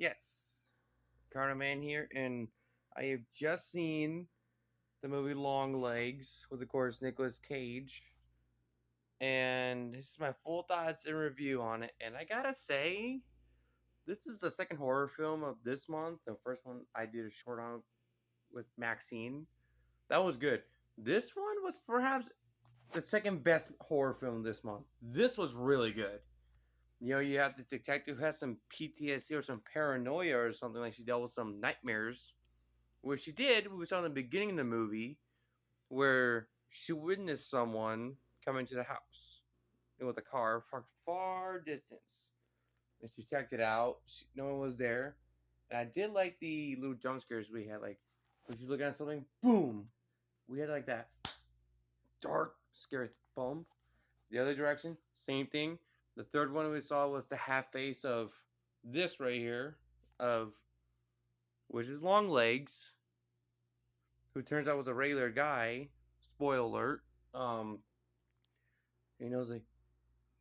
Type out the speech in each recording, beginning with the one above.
Yes, Carter Man here, and I have just seen the movie Long Legs with, of course, Nicolas Cage, and this is my full thoughts and review on it. And I gotta say, this is the second horror film of this month. The first one I did a short on with Maxine. That was good. This one was perhaps the second best horror film this month. This was really good. You know, you have the detective who has some PTSD or some paranoia or something, like she dealt with some nightmares. What she did, we saw in the beginning of the movie, where she witnessed someone come into the house with a car from far distance. And she checked it out. No one was there. And I did like the little jump scares we had. Like, when she was looking at something, boom. We had like that dark, scary boom. The other direction, same thing. The third one we saw was the half face of this right here, of which is Long Legs, who turns out was a regular guy. Spoiler alert. Um, he knows like,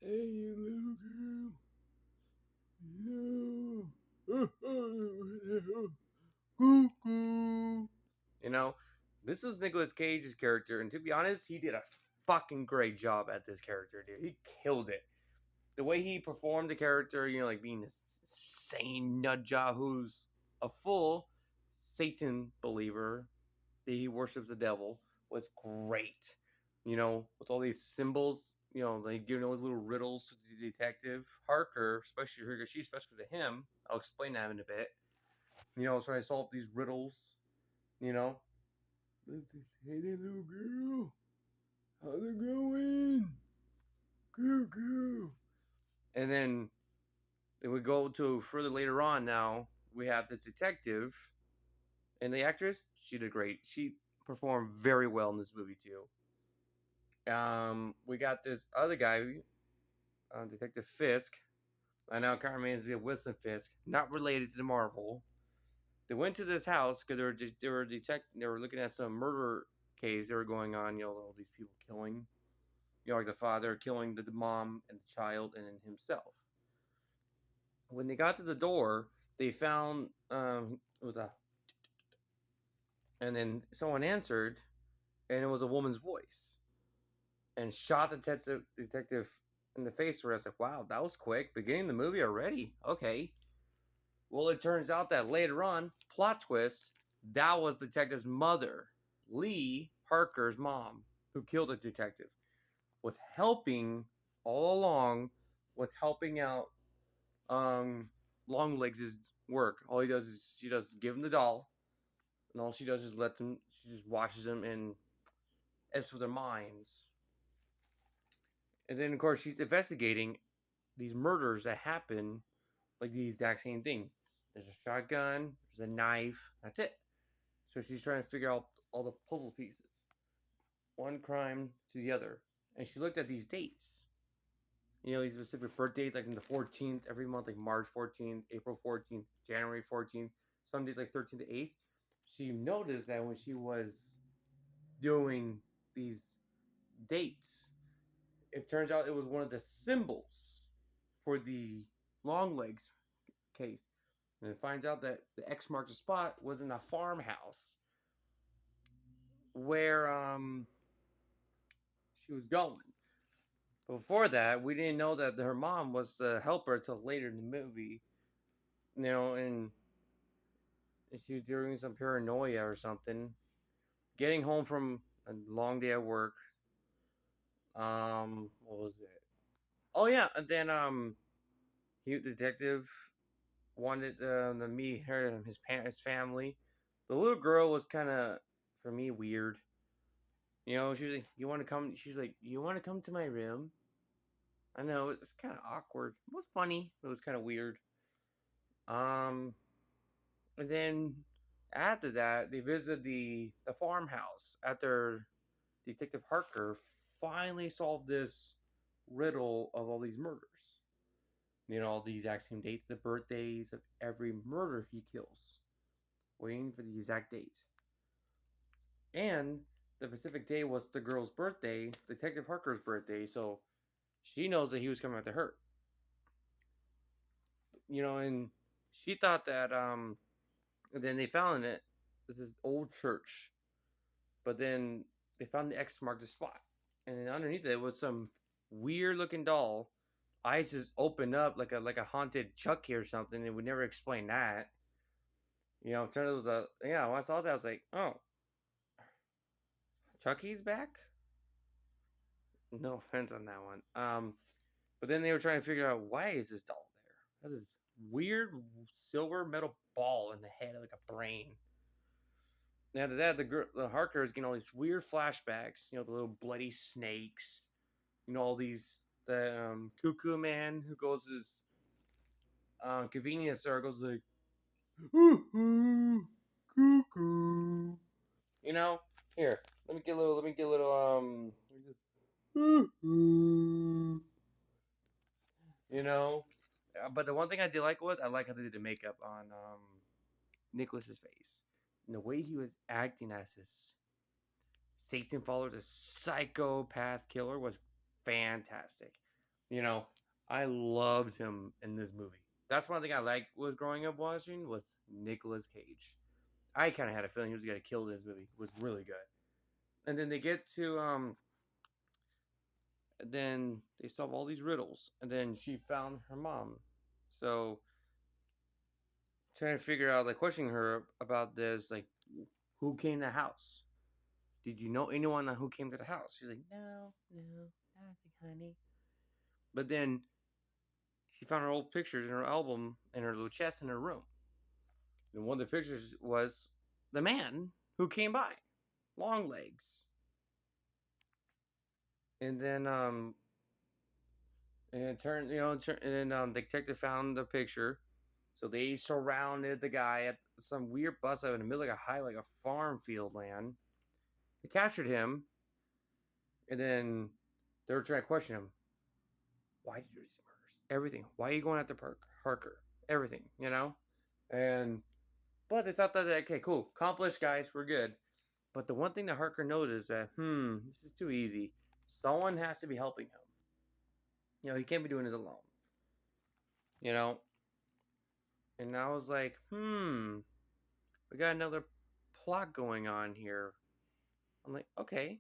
hey, you little girl, cuckoo. You know, this is Nicolas Cage's character, and to be honest, he did a fucking great job at this character, dude. He killed it. The way he performed the character, you know, like being this insane nut job who's a full Satan believer, that he worships the devil, was great. You know, with all these symbols, you know, they giving all these little riddles to the detective. Harker, especially her, she's special to him. I'll explain that in a bit. You know, trying to solve these riddles, you know. Hey there, little girl. How's it going? Cuckoo. And then we go to further later on now. We have this detective. And the actress, she did great. She performed very well in this movie, too. We got this other guy, Detective Fisk. I know it kind of reminds me of Wilson Fisk, not related to the Marvel. They went to this house because they were looking at some murder case that were going on. You know, all these people killing. You know, like the father killing the mom and the child and himself. When they got to the door, they found it was a, and then someone answered, and it was a woman's voice, and shot the detective in the face. Where I was like, "Wow, that was quick! Beginning the movie already." Okay. Well, it turns out that later on, plot twist, that was the detective's mother, Lee Parker's mom, who killed the detective. Was helping all along, was helping out Longlegs' work. All he does is she does give him the doll, and all she does is let them. She just watches them and s with their minds. And then of course she's investigating these murders that happen, like the exact same thing. There's a shotgun, there's a knife. That's it. So she's trying to figure out all the puzzle pieces, one crime to the other. And she looked at these dates. You know, these specific birth dates, like in the 14th, every month, like March 14th, April 14th, January 14th, some days like 13th to 8th. She noticed that when she was doing these dates, it turns out it was one of the symbols for the long legs case. And it finds out that the X marks the spot was in a farmhouse where she was going. Before that, we didn't know that her mom was the helper until later in the movie. You know, and she was doing some paranoia or something. Getting home from a long day at work. What was it? Oh yeah, and then the detective wanted to meet her and his family. The little girl was kind of, for me, weird. You know, she was like, "You want to come?" She's like, "You want to come to my room?" I know it's kind of awkward. It was funny. It was kind of weird. Um, and then after that, they visited the farmhouse after Detective Harker finally solved this riddle of all these murders. You know, all the exact same dates, the birthdays of every murder he kills, waiting for the exact date. And the specific day was the girl's birthday, Detective Harker's birthday, so she knows that he was coming after her. You know, and she thought that then they found it. This is old church, but then they found the X marked the spot, and then underneath it was some weird looking doll. Eyes just opened up like a haunted Chucky or something, and we never explained that. You know, it turned out it was a yeah. When I saw that, I was like, oh, Chucky's back. No offense on that one. But then they were trying to figure out why is this doll there? That is weird silver metal ball in the head like a brain. Now to that, the Harker is getting all these weird flashbacks. You know, the little bloody snakes. You know, all these the cuckoo man who goes to his convenience store goes like, cuckoo. You know, here let me get a little you know. But the one thing I did like was I like how they did the makeup on Nicholas's face. And the way he was acting as this Satan follower, the psychopath killer, was fantastic. You know, I loved him in this movie. That's one thing I liked was growing up watching was Nicolas Cage. I kind of had a feeling he was gonna kill this movie. It was really good. And then they get to then they solve all these riddles, and then she found her mom. So trying to figure out, like, questioning her about this, like, who came to the house? Did you know anyone who came to the house? She's like, no, nothing, honey. But then she found her old pictures in her album in her little chest in her room. And one of the pictures was the man who came by, Longlegs. And then and it turned, and then the detective found the picture. So they surrounded the guy at some weird bus stop in the middle of like a farm field land. They captured him, and then they were trying to question him. Why did you do these murders? Everything. Why are you going after Harker? Everything, you know? And but they thought that okay, cool, accomplished, guys, we're good. But the one thing that Harker noticed that this is too easy. Someone has to be helping him. You know, he can't be doing this alone. You know, and I was like, we got another plot going on here. I'm like, okay,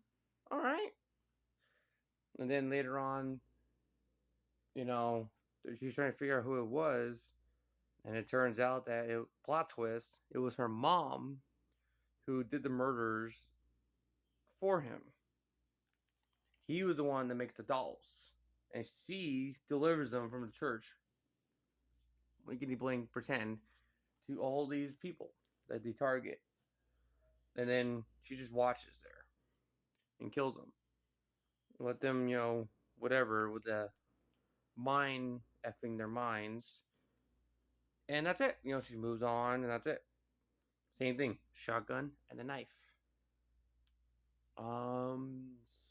all right. And then later on, you know, she's trying to figure out who it was, and it turns out that plot twist, it was her mom who did the murders for him. He was the one that makes the dolls, and she delivers them from the church. Blankety blink, pretend to all these people that they target, and then she just watches there and kills them. Let them, whatever with the mind effing their minds, and that's it. You know, she moves on, and that's it. Same thing, shotgun and a knife.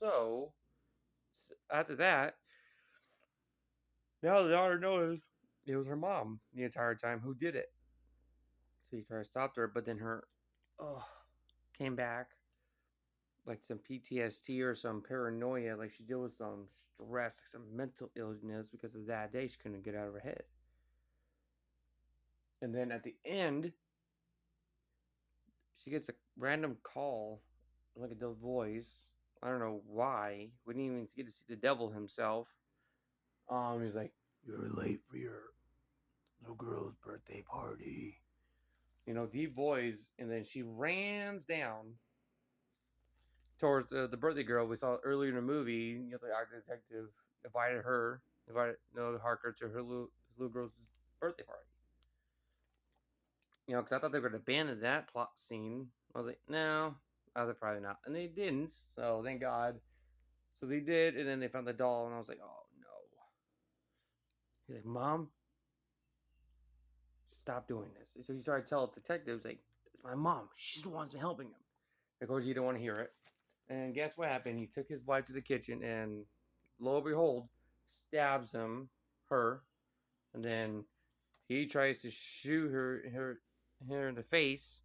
So after that, now the daughter knows it was her mom the entire time who did it. So he tried to stop her, but then her, came back like some PTSD or some paranoia, like she dealt with some stress, like some mental illness because of that day she couldn't get out of her head. And then at the end, she gets a random call, like a devil's voice. I don't know why. We didn't even get to see the devil himself. He's like, "You're late for your little girl's birthday party." You know, deep voice, and then she rans down towards the birthday girl we saw earlier in the movie. You know, the actor detective invited Harker to his little girl's birthday party. You know, because I thought they were going to abandon that plot scene. I was like, no, I was like, probably not. And they didn't, so thank God. So they did, and then they found the doll, and I was like, oh, no. He's like, Mom, stop doing this. So he tried to tell the detectives, like, it's my mom. She's the one who's been helping him. Of course, he didn't want to hear it. And guess what happened? He took his wife to the kitchen, and lo and behold, stabs her, and then he tries to shoot her in the face,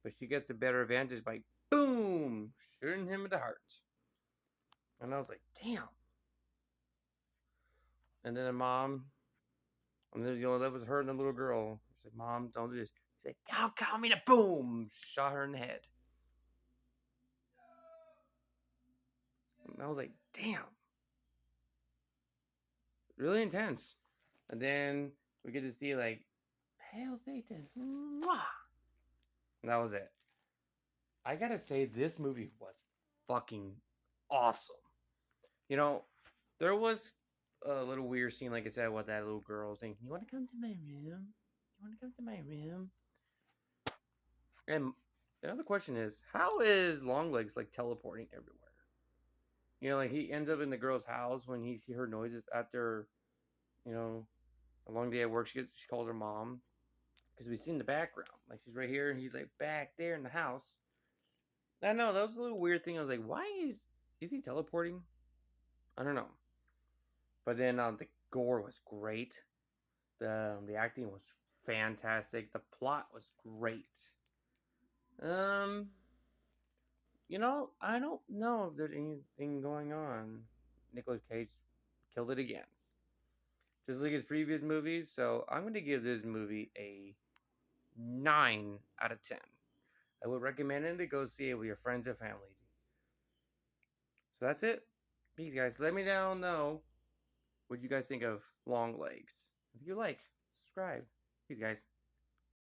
but she gets the better advantage by boom shooting him in the heart. And I was like, damn. And then the mom And then, that was her and the little girl. She said, "Mom, don't do this." He said, "Don't call me," to boom, shot her in the head. And I was like, "Damn, really intense." And then we get to see like, "Hail Satan," mwah! And that was it. I gotta say, this movie was fucking awesome. You know, there was a little weird scene, like I said, with that little girl saying, "You want to come to my room? You want to come to my room?" And another question is, how is Longlegs like teleporting everywhere? Like he ends up in the girl's house when he heard noises after, you know, a long day at work. She calls her mom because we see in the background, like she's right here and he's like back there in the house. I know that was a little weird thing. I was like, why is he teleporting? I don't know. But then the gore was great. The acting was fantastic. The plot was great. Um, I don't know if there's anything going on. Nicolas Cage killed it again, just like his previous movies. So I'm going to give this movie a 9 out of 10. I would recommend it to go see it with your friends and family. So that's it. Peace, guys. Let me down know what you guys think of Long Legs. If you like, subscribe. Peace, guys.